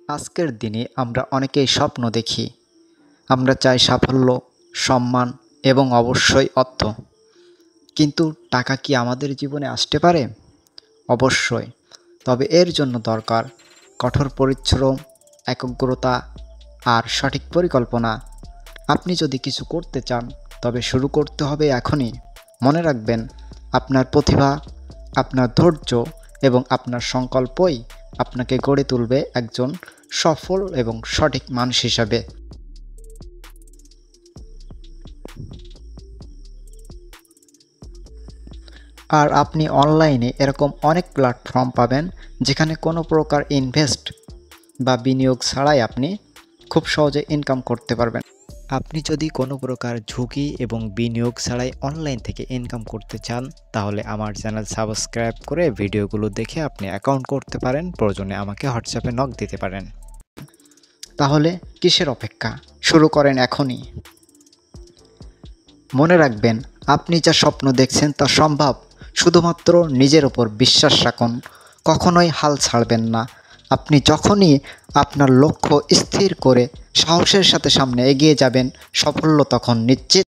আজকের দিনে আমরা অনেকেই স্বপ্ন দেখি। আমরা চাই সাফল্য, সম্মান এবং অবশ্যই অর্থ। কিন্তু টাকা কি আমাদের জীবনে আসতে পারে? অবশ্যই। তবে এর জন্য দরকার কঠোর পরিশ্রম, একাগ্রতা আর সঠিক পরিকল্পনা। আপনি যদি কিছু করতে চান তবে শুরু করতে হবে এখনই। মনে রাখবেন, আপনার প্রতিভা, আপনার ধৈর্য এবং আপনার সংকল্পই আপনাকে গড়ে তুলবে একজন সফল এবং সঠিক মানুষ হিসাবে। আর আপনি অনলাইনে এরকম অনেক প্ল্যাটফর্ম পাবেন যেখানে কোনো প্রকার ইনভেস্ট বা বিনিয়োগ ছাড়াই আপনি খুব সহজে ইনকাম করতে পারবেন। আপনি যদি কোনো প্রকার ঝুঁকি এবং বিনিয়োগ ছাড়াই অনলাইন থেকে ইনকাম করতে চান, তাহলে আমার চ্যানেল সাবস্ক্রাইব করে ভিডিওগুলো দেখে আপনি অ্যাকাউন্ট করতে পারেন। প্রয়োজনে আমাকে হোয়াটসঅ্যাপে নক দিতে পারেন। তাহলে কিসের অপেক্ষা? শুরু করেন এখনই। মনে রাখবেন, আপনি যা স্বপ্ন দেখছেন তা সম্ভব। শুধুমাত্র নিজের ওপর বিশ্বাস রাখুন, কখনোই হাল ছাড়বেন না। আপনি যখনই আপনার লক্ষ্য স্থির করে সাহসের সাথে সামনে এগিয়ে যাবেন, সাফল্য তখন নিশ্চিত।